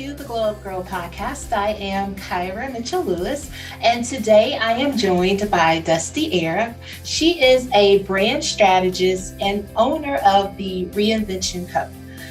to the Gyrl Podcast. I am Kyra Mitchell-Lewis, and today I am joined by Dusti Arab. She is a brand strategist and owner of the Reinvention Co.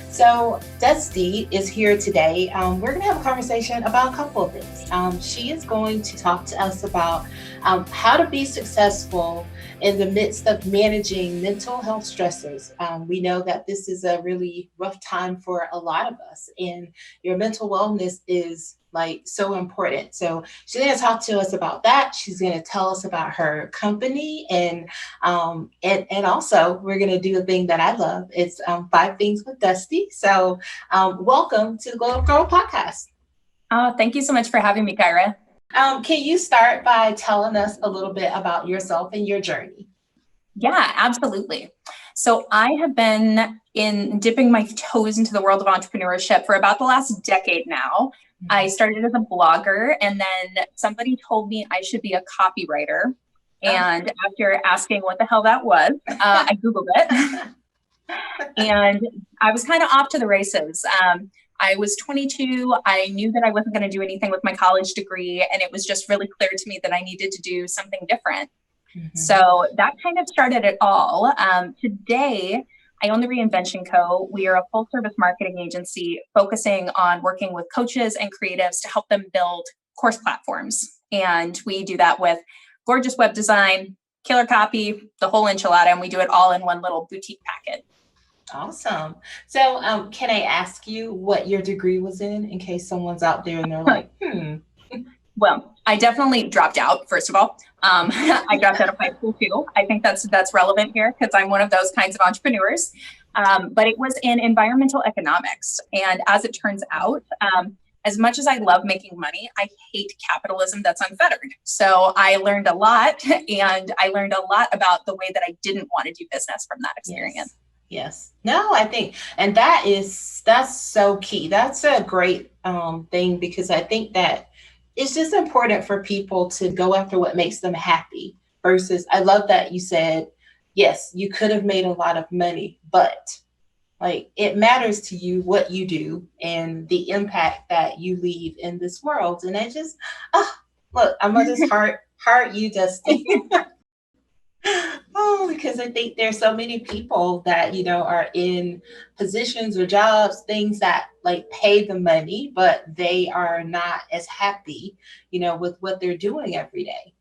So Dusti is here today. We're going to have a conversation about a couple of things. She is going to talk to us about how to be successful in the midst of managing mental health stressors. We know that this is a really rough time for a lot of us, and your mental wellness is so important. So she's going to talk to us about that. She's going to tell us about her company, and also we're going to do a thing that I love. It's 5 Things with Dusti. So welcome to the Gyrl Podcast. Thank you so much for having me, Kyra. Can you start by telling us a little bit about yourself and your journey? Yeah, absolutely. So I have been dipping my toes into the world of entrepreneurship for about the last decade now. I started as a blogger, and then somebody told me I should be a copywriter. And after asking what the hell that was, I Googled it. And I was kind of off to the races. I was 22. I knew that I wasn't going to do anything with my college degree, and it was just really clear to me that I needed to do something different. Mm-hmm. So that kind of started it all. Today, I own the Reinvention Co. We are a full-service marketing agency focusing on working with coaches and creatives to help them build course platforms. And we do that with gorgeous web design, killer copy, the whole enchilada, and we do it all in one little boutique packet. Awesome. So can I ask you what your degree was in case someone's out there and they're like, Well, I definitely dropped out, first of all. I dropped out of high school too. I think that's relevant here because I'm one of those kinds of entrepreneurs. But it was in environmental economics. And as it turns out, as much as I love making money, I hate capitalism that's unfettered. So I learned a lot, and I learned a lot about the way that I didn't want to do business from that experience. Yes. No, I think, and that's so key. That's a great thing, because I think that it's just important for people to go after what makes them happy versus, I love that you said, yes, you could have made a lot of money, but it matters to you what you do and the impact that you leave in this world. And I just, look, I'm going to just heart you, Dusti. Because I think there's so many people that, are in positions or jobs, things that pay the money, but they are not as happy, with what they're doing every day.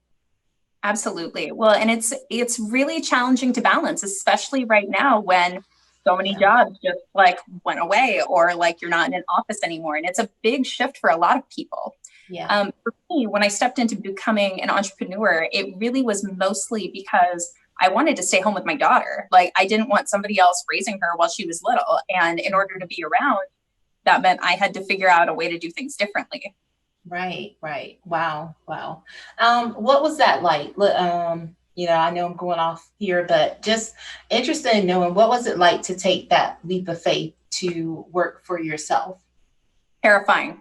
Absolutely. Well, and it's really challenging to balance, especially right now when so many jobs just went away, or you're not in an office anymore. And it's a big shift for a lot of people. Yeah. For me, when I stepped into becoming an entrepreneur, it really was mostly because I wanted to stay home with my daughter. I didn't want somebody else raising her while she was little. And in order to be around, that meant I had to figure out a way to do things differently. Right. Wow. What was that like? I know I'm going off here, but just interested in knowing, what was it like to take that leap of faith to work for yourself? Terrifying.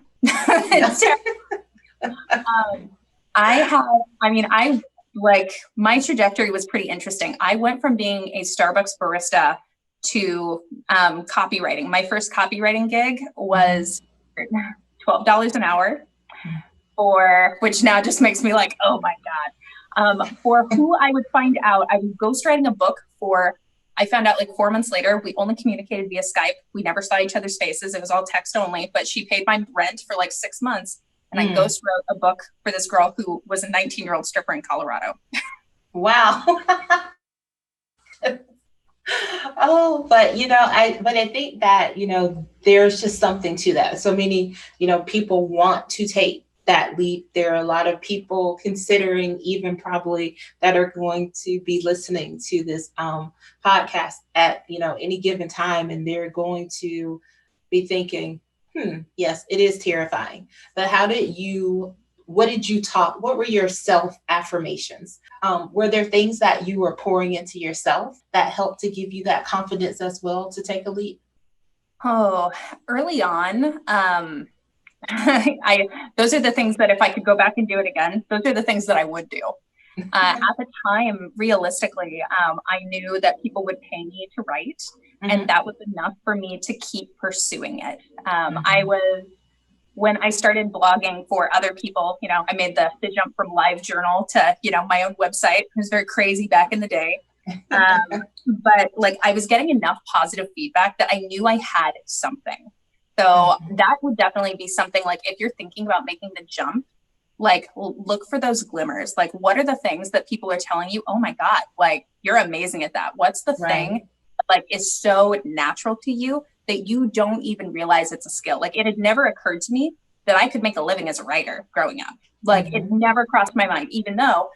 My trajectory was pretty interesting. I went from being a Starbucks barista to copywriting. My first copywriting gig was $12 an hour, which now just makes me oh my God. For who I would find out, I was ghostwriting a book I found out 4 months later. We only communicated via Skype. We never saw each other's faces. It was all text only, but she paid my rent for 6 months. And I ghost wrote a book for this girl who was a 19-year-old stripper in Colorado. Wow. But I think that, there's just something to that. So many, people want to take that leap. There are a lot of people considering, even probably, that are going to be listening to this podcast at, any given time. And they're going to be thinking, yes, it is terrifying. But what were your self-affirmations? Were there things that you were pouring into yourself that helped to give you that confidence as well to take a leap? Oh, early on, those are the things that if I could go back and do it again, those are the things that I would do. At the time, realistically, I knew that people would pay me to write, and that was enough for me to keep pursuing it. I was when I started blogging for other people, I made the jump from live journal to, my own website. It was very crazy back in the day. But like I was getting enough positive feedback that I knew I had something. So that would definitely be something like if you're thinking about making the jump, like look for those glimmers. Like what are the things that people are telling you? Oh my God, like you're amazing at that. What's the thing that, like is so natural to you that you don't even realize it's a skill? Like it had never occurred to me that I could make a living as a writer growing up. Like it never crossed my mind, even though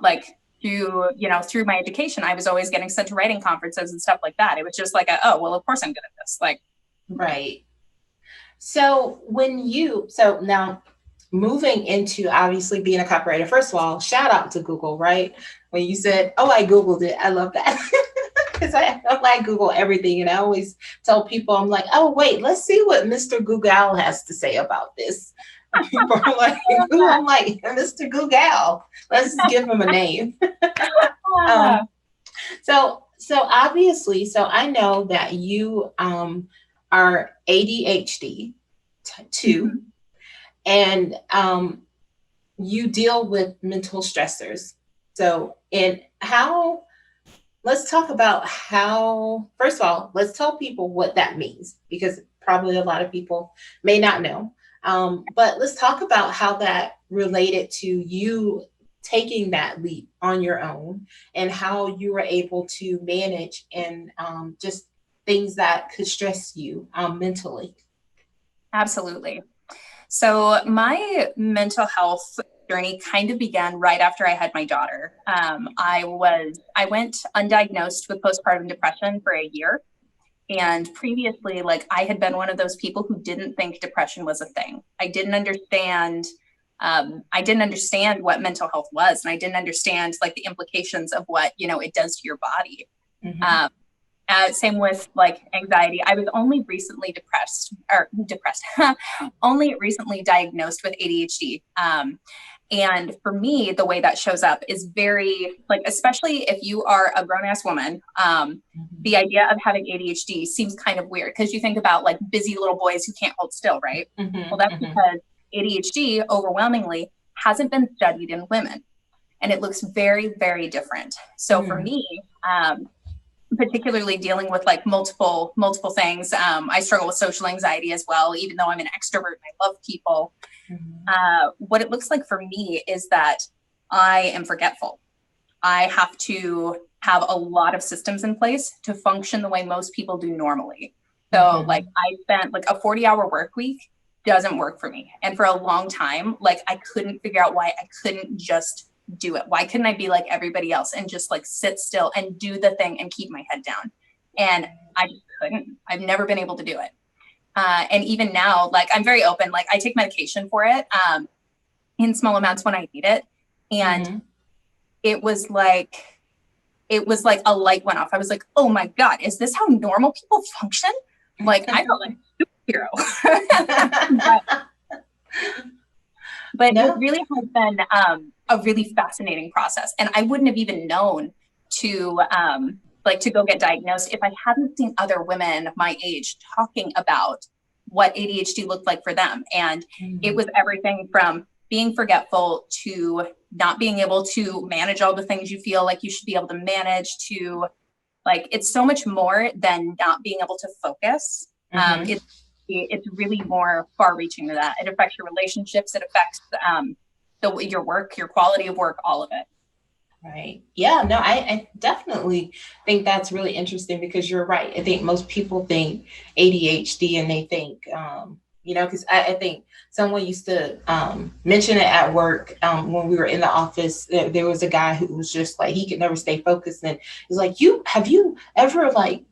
like through my education, I was always getting sent to writing conferences and stuff like that. It was just like, oh, well, of course I'm good at this. Like, right. So now moving into obviously being a copywriter, first of all, shout out to Google, right? When you said, oh, I Googled it. I love that. Because I Google everything. And I always tell people, I'm like, oh, wait, let's see what Mr. Google has to say about this. People are like, I'm like, Mr. Google, let's just give him a name. So obviously, I know that you are ADHD too, and you deal with mental stressors. So, let's talk about first of all, let's tell people what that means, because probably a lot of people may not know. But let's talk about how that related to you taking that leap on your own and how you were able to manage and just things that could stress you mentally. Absolutely. So my mental health journey kind of began right after I had my daughter. I went undiagnosed with postpartum depression for a year. And previously, like I had been one of those people who didn't think depression was a thing. I didn't understand what mental health was. And I didn't understand like the implications of what, it does to your body. Same with like anxiety. I was only recently only recently diagnosed with ADHD. And for me, the way that shows up is very like, especially if you are a grown ass woman, the idea of having ADHD seems kind of weird because you think about like busy little boys who can't hold still, right? Well, that's because ADHD overwhelmingly hasn't been studied in women, and it looks very, very different. So for me, particularly dealing with like multiple things. I struggle with social anxiety as well, even though I'm an extrovert and I love people. What it looks like for me is that I am forgetful. I have to have a lot of systems in place to function the way most people do normally. So like I spent like a 40-hour work week doesn't work for me. And for a long time, like I couldn't figure out why I couldn't just do it. Why couldn't I be like everybody else and just like sit still and do the thing and keep my head down? And I just couldn't. I've never been able to do it. And even now, like I'm very open. Like I take medication for it in small amounts when I need it. And it was like a light went off. I was like, oh my God, is this how normal people function? Like I felt like a superhero. But it really has been a really fascinating process. And I wouldn't have even known to go get diagnosed if I hadn't seen other women of my age talking about what ADHD looked like for them. And it was everything from being forgetful to not being able to manage all the things you feel like you should be able to manage to like, it's so much more than not being able to focus. It's really more far reaching than that. It affects your relationships. It affects your work, your quality of work, all of it. Right. Yeah, no, I definitely think that's really interesting because you're right. I think most people think ADHD and they think, because I think someone used to mention it at work when we were in the office. There was a guy who was just like, he could never stay focused. And he's like, have you ever like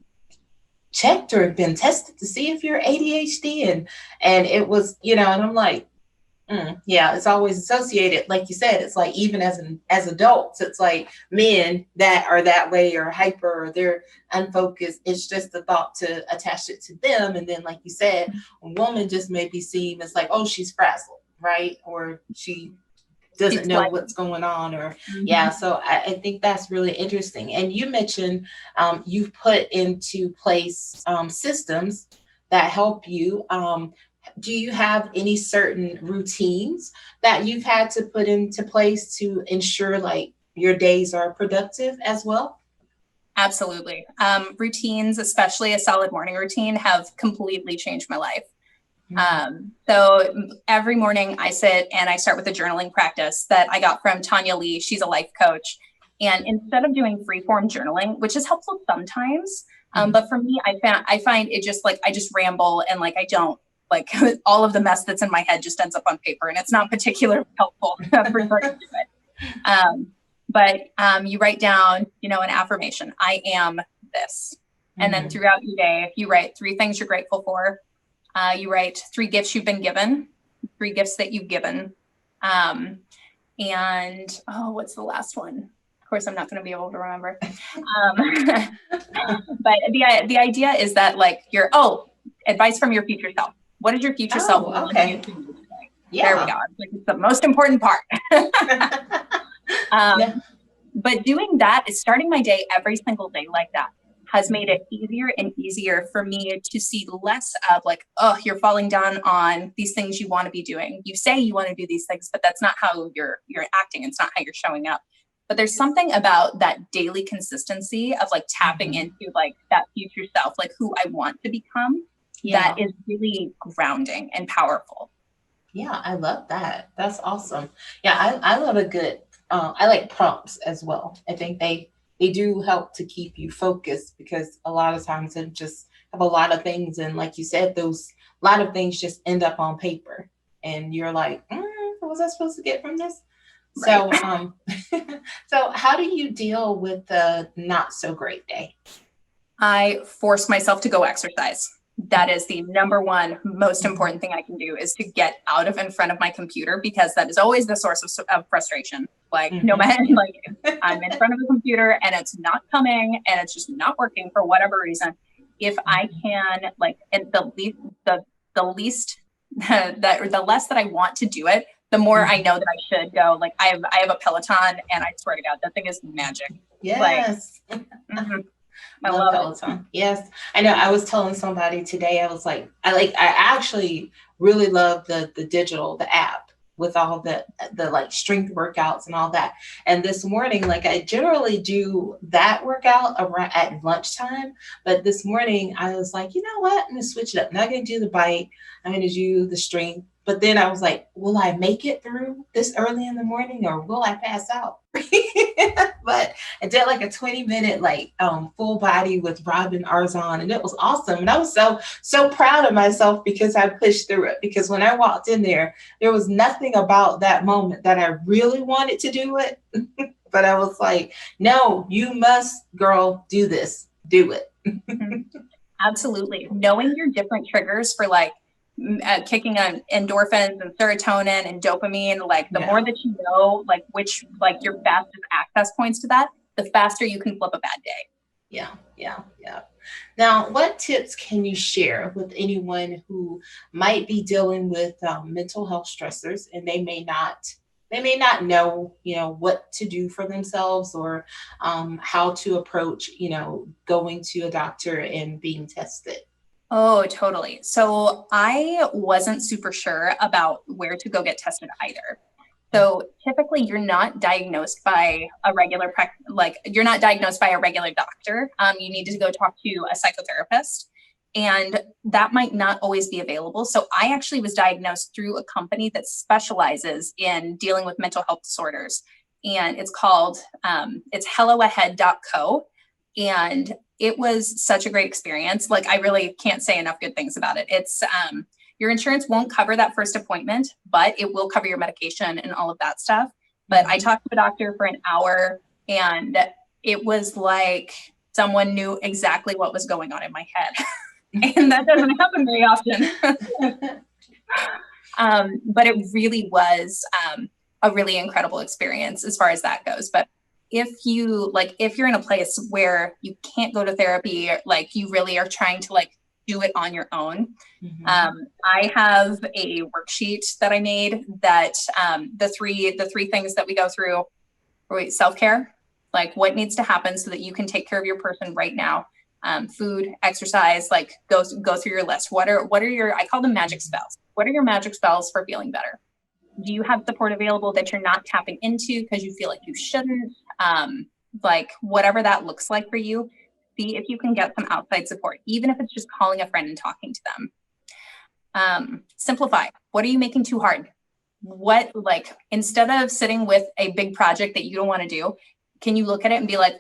checked or been tested to see if you're ADHD? And it was, and I'm like, yeah, it's always associated. Like you said, it's like, even as adults, it's like men that are that way or hyper or they're unfocused. It's just the thought to attach it to them. And then, like you said, a woman just may be seen as like, oh, she's frazzled, right? Or she doesn't know what's going on or yeah. So I think that's really interesting. And you mentioned you've put into place systems that help you. do you have any certain routines that you've had to put into place to ensure like your days are productive as well? Absolutely. Routines, especially a solid morning routine, have completely changed my life. So every morning I sit and I start with a journaling practice that I got from Tanya Lee. She's a life coach. And instead of doing free form journaling, which is helpful sometimes, but for me, I find it just like, I just ramble and like, I don't like all of the mess that's in my head just ends up on paper and it's not particularly helpful for to do it. But you write down, you know, an affirmation, I am this. And then throughout your day, you write 3 things you're grateful for. You write 3 gifts you've been given, 3 gifts that you've given. And what's the last one? Of course, I'm not going to be able to remember. But the idea is that like advice from your future self. What is your future self? Okay. Yeah. There we go. It's the most important part. Yeah. But doing that is starting my day every single day like that has made it easier and easier for me to see less of like, oh, you're falling down on these things you want to be doing. You say you want to do these things, but that's not how you're acting. It's not how you're showing up. But there's something about that daily consistency of like tapping into like that future self, like who I want to become, that is really grounding and powerful. Yeah, I love that. That's awesome. Yeah, I love a good, I like prompts as well. I think they do help to keep you focused because a lot of times they just have a lot of things. And like you said, those a lot of things just end up on paper and you're like, what was I supposed to get from this? Right. So, so how do you deal with the not so great day? I force myself to go exercise. That is the number one most important thing I can do is to get out of in front of my computer because that is always the source of frustration. Like no matter, like I'm in front of a computer and it's not coming and it's just not working for whatever reason. If I can like, and the least the less that I want to do it, the more I know that I should go. Like I have a Peloton and I swear to God, that thing is magic. Yes. Like, I love Peloton. Yes. I know. I was telling somebody today, I was like, I actually really love the digital, the app with all the like strength workouts and all that. And this morning, like I generally do that workout around at lunchtime. But this morning I was like, you know what? I'm going to switch it up. I'm not going to do the bike. I'm going to do the strength. But then I was like, will I make it through this early in the morning or will I pass out? But I did like a 20-minute like full body with Robin Arzon and it was awesome. And I was so proud of myself because I pushed through it. Because when I walked in there was nothing about that moment that I really wanted to do it. But I was like, no, you must, girl, do this. Do it. Absolutely. Knowing your different triggers for like kicking on endorphins and serotonin and dopamine, like the more that you know, like which, like your fastest access points to that, the faster you can flip a bad day. Yeah. Now, what tips can you share with anyone who might be dealing with mental health stressors and they may not know, what to do for themselves or how to approach, going to a doctor and being tested? Oh, totally. So I wasn't super sure about where to go get tested either. So typically you're not diagnosed by a regular, you're not diagnosed by a regular doctor. You need to go talk to a psychotherapist and that might not always be available. So I actually was diagnosed through a company that specializes in dealing with mental health disorders. And it's called, it's helloahead.co. And it was such a great experience. Like, I really can't say enough good things about it. It's, your insurance won't cover that first appointment, but it will cover your medication and all of that stuff. But I talked to a doctor for an hour and it was like someone knew exactly what was going on in my head. And that doesn't happen very often. But it really was a really incredible experience as far as that goes. But if you're in a place where you can't go to therapy, like you really are trying to like do it on your own. I have a worksheet that I made that the three things that we go through, self-care, like what needs to happen so that you can take care of your person right now. food, exercise, like go through your list. What are your, I call them magic spells. What are your magic spells for feeling better? Do you have support available that you're not tapping into because you feel like you shouldn't? Like whatever that looks like for you, see if you can get some outside support, even if it's just calling a friend and talking to them. Simplify. What are you making too hard? What, like, instead of sitting with a big project that you don't want to do, can you look at it and be like,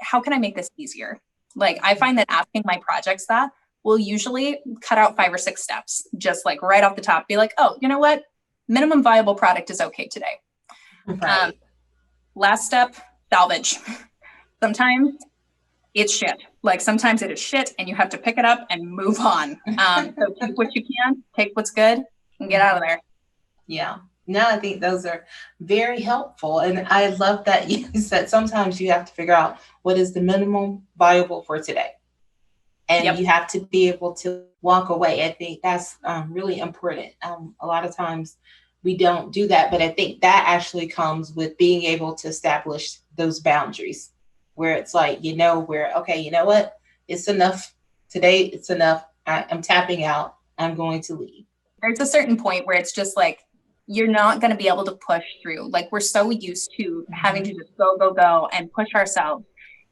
how can I make this easier? Like, I find that asking my projects that will usually cut out 5 or 6 steps, just like right off the top, be like, oh, you know what? Minimum viable product is okay today. Right. Last step, salvage. Sometimes it's shit. Like sometimes it is shit and you have to pick it up and move on. So take what you can, take what's good and get out of there. Yeah. No, I think those are very helpful. And I love that you said sometimes you have to figure out what is the minimum viable for today. And you have to be able to walk away. I think that's really important. A lot of times we don't do that, but I think that actually comes with being able to establish those boundaries where it's like, okay, you know what? It's enough today. It's enough. I'm tapping out. I'm going to leave. There's a certain point where it's just like, you're not going to be able to push through. Like we're so used to having to just go and push ourselves.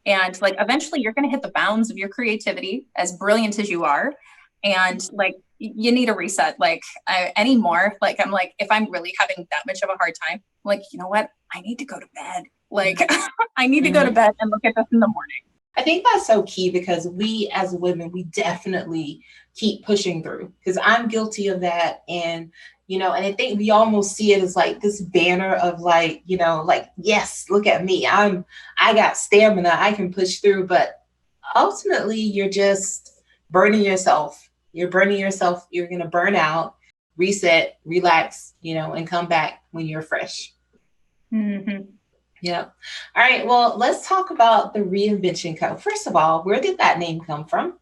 And like, eventually you're going to hit the bounds of your creativity, as brilliant as you are. And like, you need a reset. Like anymore, like, I'm like, if I'm really having that much of a hard time, like, you know what? I need to go to bed. Like I need to go to bed and look at this in the morning. I think that's so key because we as women, we definitely keep pushing through because I'm guilty of that. And and I think we almost see it as like this banner of like, like, yes, look at me. I got stamina. I can push through. But ultimately, you're just burning yourself. You're burning yourself. You're going to burn out, reset, relax, and come back when you're fresh. Mm-hmm. Yeah. All right. Well, let's talk about the Reinvention Co. First of all, where did that name come from?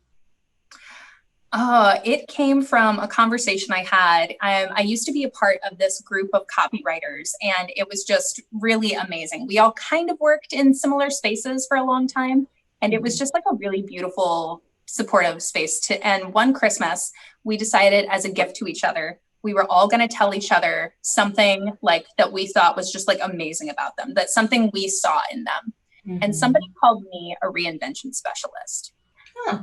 It came from a conversation I had. I used to be a part of this group of copywriters, and it was just really amazing. We all kind of worked in similar spaces for a long time, and it was just like a really beautiful, supportive space. And one Christmas, we decided as a gift to each other, we were all going to tell each other something like that we thought was just like amazing about them, that something we saw in them. Mm-hmm. And somebody called me a reinvention specialist. Huh.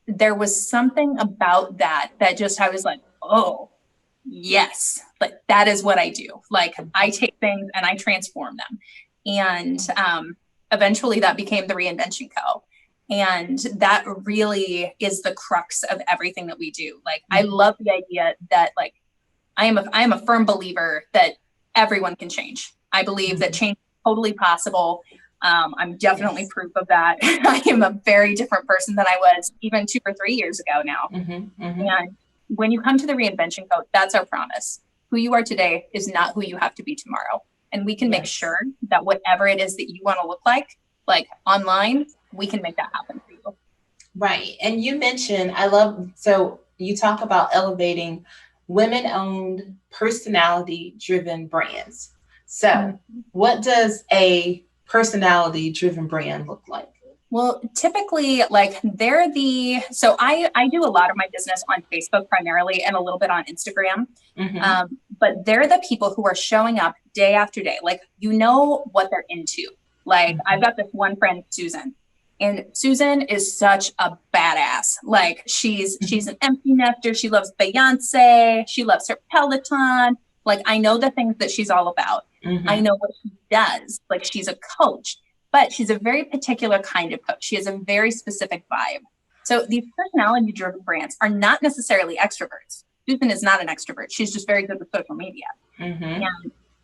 There was something about that just, I was like, oh, yes, like that is what I do. Like I take things and I transform them. And eventually that became the Reinvention Co. And that really is the crux of everything that we do. Like, I love the idea that like, I am a firm believer that everyone can change. I believe that change is totally possible. I'm definitely proof of that. I am a very different person than I was even 2 or 3 years ago now. And when you come to the Reinvention Co, that's our promise. Who you are today is not who you have to be tomorrow. And we can make sure that whatever it is that you want to look like online, we can make that happen for you. Right. And you mentioned, so you talk about elevating women-owned, personality-driven brands. So what does a personality-driven brand look like? Well, typically, like so I do a lot of my business on Facebook primarily and a little bit on Instagram. But they're the people who are showing up day after day. Like, what they're into. Like, I've got this one friend, Susan, and Susan is such a badass. Like, she's an empty nester. She loves Beyonce. She loves her Peloton. Like, I know the things that she's all about. I know what she does. Like, she's a coach, but she's a very particular kind of coach. She has a very specific vibe. So these personality-driven brands are not necessarily extroverts. Susan is not an extrovert. She's just very good with social media.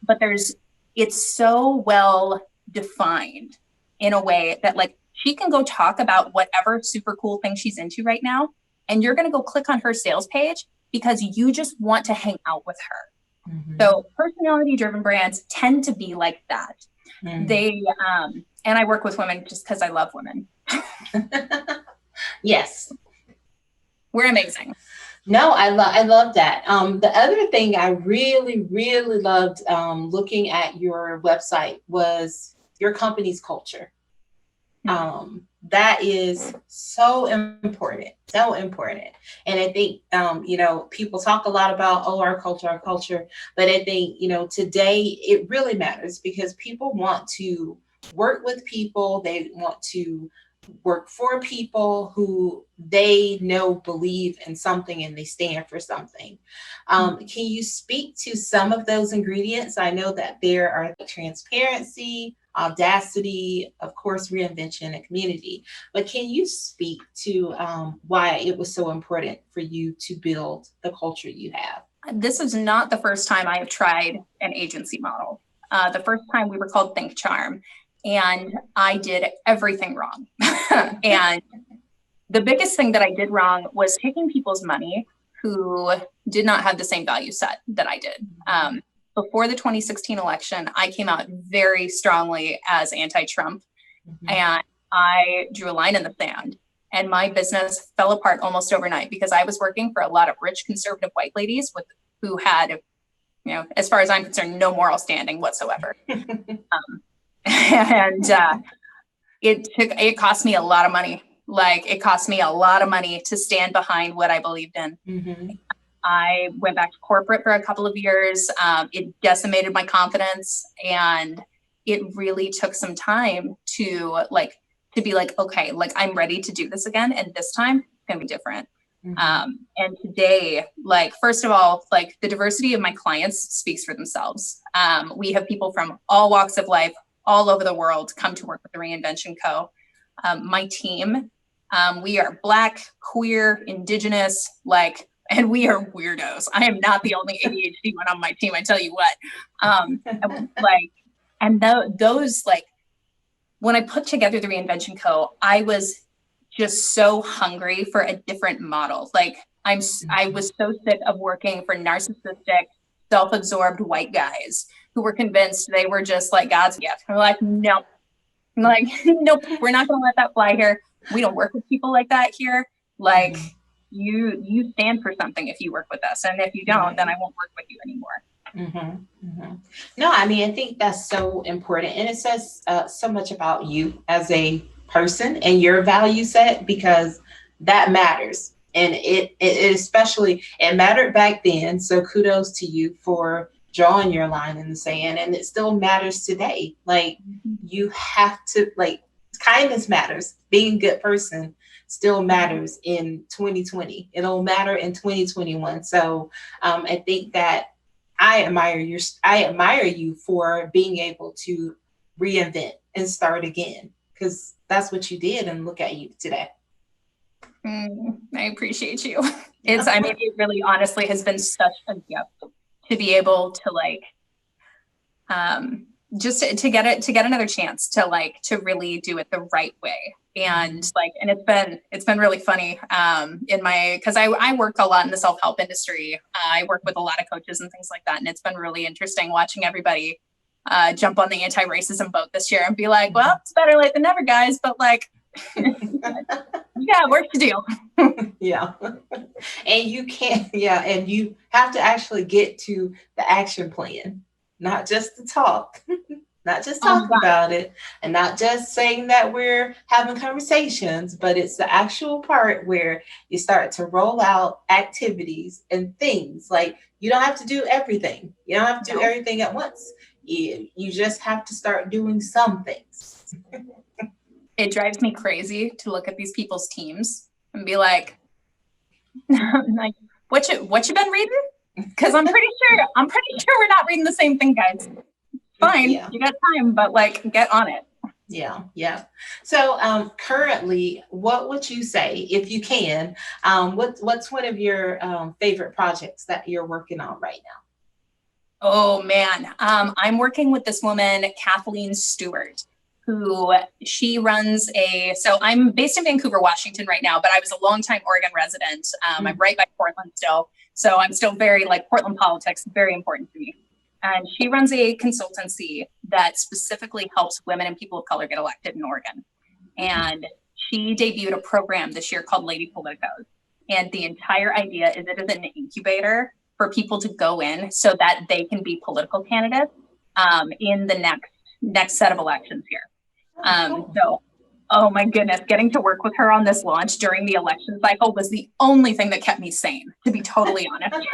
But it's so well defined in a way that like she can go talk about whatever super cool thing she's into right now. And you're going to go click on her sales page because you just want to hang out with her. So personality-driven brands tend to be like that. They, and I work with women just because I love women. Yes. We're amazing. No, I love that. The other thing I really, really loved looking at your website was your company's culture. That is so important, so important. And I think, people talk a lot about, our culture, but I think, today it really matters because people want to work with people. They want to work for people who they know believe in something and they stand for something. Can you speak to some of those ingredients? I know that there are transparency, audacity, of course, reinvention, and community. But can you speak to why it was so important for you to build the culture you have? This is not the first time I have tried an agency model. The first time we were called Think Charm, and I did everything wrong. And the biggest thing that I did wrong was taking people's money who did not have the same value set that I did. Before the 2016 election, I came out very strongly as anti-Trump, and I drew a line in the sand. And my business fell apart almost overnight because I was working for a lot of rich conservative white ladies who had, as far as I'm concerned, no moral standing whatsoever. It cost me a lot of money. It cost me a lot of money to stand behind what I believed in. I went back to corporate for a couple of years. It decimated my confidence, and it really took some time to be okay, I'm ready to do this again. And this time it's going to be different. And today, first of all, the diversity of my clients speaks for themselves. We have people from all walks of life, all over the world come to work with the Reinvention Co. My team, we are Black, queer, Indigenous, and we are weirdos. I am not the only ADHD one on my team, I tell you what. Those when I put together the Reinvention Co, I was just so hungry for a different model. I was so sick of working for narcissistic, self-absorbed white guys who were convinced they were just God's gift. I'm no. Nope, we're not going to let that fly here. We don't work with people like that here. You stand for something if you work with us. And if you don't, then I won't work with you anymore. No, I think that's so important. And it says so much about you as a person and your value set, because that matters. And it especially, it mattered back then. So kudos to you for drawing your line in the sand, and it still matters today. You have to, kindness matters. Being a good person still matters in 2020. It'll matter in 2021. So I think that I admire you for being able to reinvent and start again, because that's what you did, and look at you today. I appreciate you. It really honestly has been such a gift to be able to just to get another chance to really do it the right way. And and it's been really funny because I work a lot in the self-help industry. I work with a lot of coaches and things like that. And it's been really interesting watching everybody jump on the anti-racism boat this year and be well, it's better late than never, guys. But yeah, work to do. Yeah. And you can't, and you have to actually get to the action plan, not just the talk, not just talk about it, and not just saying that we're having conversations, but it's the actual part where you start to roll out activities and things. You don't have to do everything. You don't have to do everything at once. You just have to start doing some things. It drives me crazy to look at these people's teams and be what you been reading? Because I'm pretty sure we're not reading the same thing, guys. Fine, you got time, but get on it. Yeah. So currently, what would you say, if you can, what's one of your favorite projects that you're working on right now? Oh man, I'm working with this woman, Kathleen Stewart, who she runs so I'm based in Vancouver, Washington right now, but I was a longtime Oregon resident. I'm right by Portland still. So I'm still very Portland politics, very important to me. And she runs a consultancy that specifically helps women and people of color get elected in Oregon. And she debuted a program this year called Lady Politicos. And the entire idea is it is an incubator for people to go in so that they can be political candidates in the next set of elections here. So Oh my goodness, getting to work with her on this launch during the election cycle was the only thing that kept me sane, to be totally honest.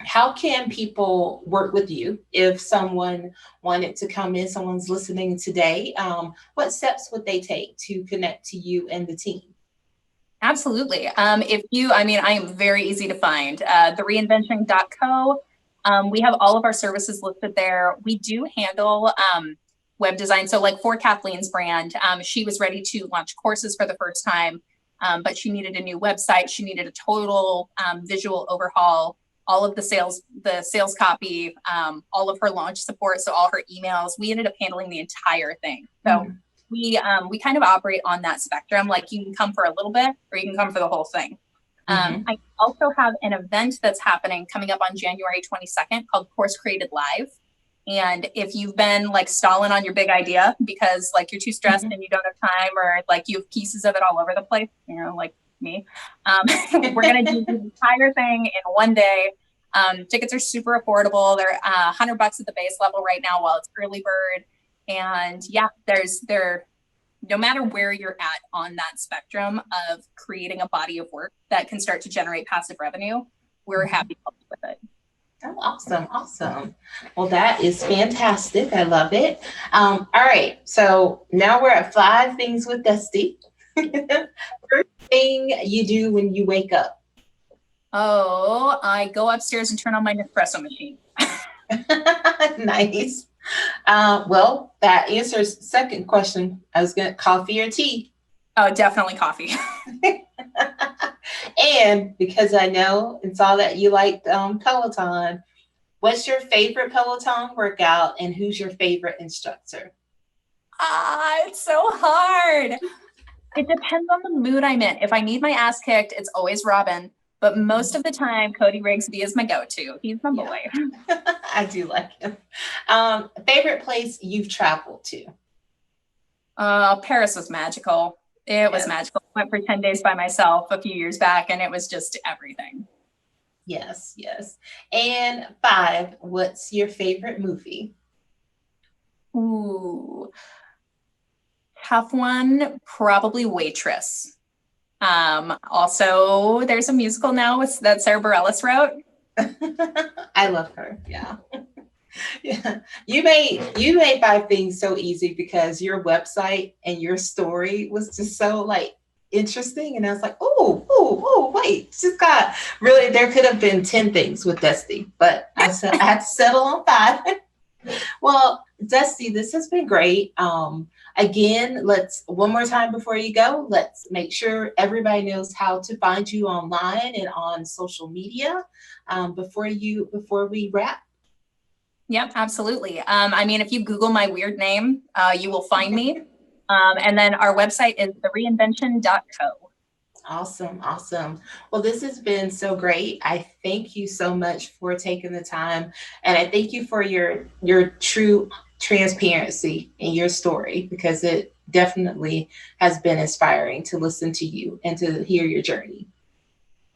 How can people work with you if someone wanted to come in, someone's listening today? What steps would they take to connect to you and the team? Absolutely. I am very easy to find. The Reinvention Co. We have all of our services listed there. We do handle web design. So like for Kathleen's brand, she was ready to launch courses for the first time, but she needed a new website. She needed a total visual overhaul, all of the sales copy, all of her launch support. So all her emails, we ended up handling the entire thing. So we kind of operate on that spectrum. Like you can come for a little bit or you can come for the whole thing. I also have an event that's happening coming up on January 22nd called Course Created Live. And if you've been like stalling on your big idea because like you're too stressed and you don't have time, or like you have pieces of it all over the place, like me, we're going to do the entire thing in one day. Tickets are super affordable. They're $100 at the base level right now while it's early bird. And yeah, no matter where you're at on that spectrum of creating a body of work that can start to generate passive revenue, we're happy to help you with it. Oh, awesome. Well, that is fantastic. I love it. All right. So now we're at 5 things with Dusti. First thing you do when you wake up. Oh, I go upstairs and turn on my Nespresso machine. Nice. Well, that answers the second question. I was going to coffee or tea. Oh, definitely coffee. And because I know and saw that you liked Peloton, what's your favorite Peloton workout and who's your favorite instructor? It's so hard. It depends on the mood I'm in. If I need my ass kicked, it's always Robin. But most of the time, Cody Rigsby is my go-to. He's my boy. I do like him. Favorite place you've traveled to? Paris was magical. It was magical. I went for 10 days by myself a few years back, and it was just everything. Yes. And 5, what's your favorite movie? Ooh, tough one. Probably Waitress. Also, there's a musical now that Sarah Bareilles wrote. I love her. Yeah. Yeah. You made 5 things so easy because your website and your story was just so like interesting. And I was like, oh, wait, she's got really, there could have been 10 things with Dusti, but I said I had to settle on 5. Well, Dusti, this has been great. Again, let's one more time before you go, let's make sure everybody knows how to find you online and on social media before we wrap. Yep, absolutely. If you Google my weird name, you will find me. And then our website is thereinvention.co. Awesome. Well, this has been so great. I thank you so much for taking the time. And I thank you for your true transparency in your story, because it definitely has been inspiring to listen to you and to hear your journey.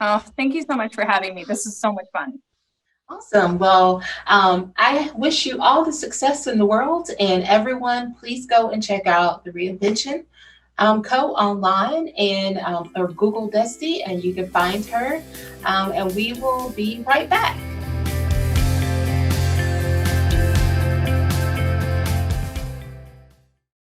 Oh, thank you so much for having me. This is so much fun. Awesome. Well, I wish you all the success in the world, and everyone, please go and check out the Reinvention Co online and or Google Dusti, and you can find her. And we will be right back.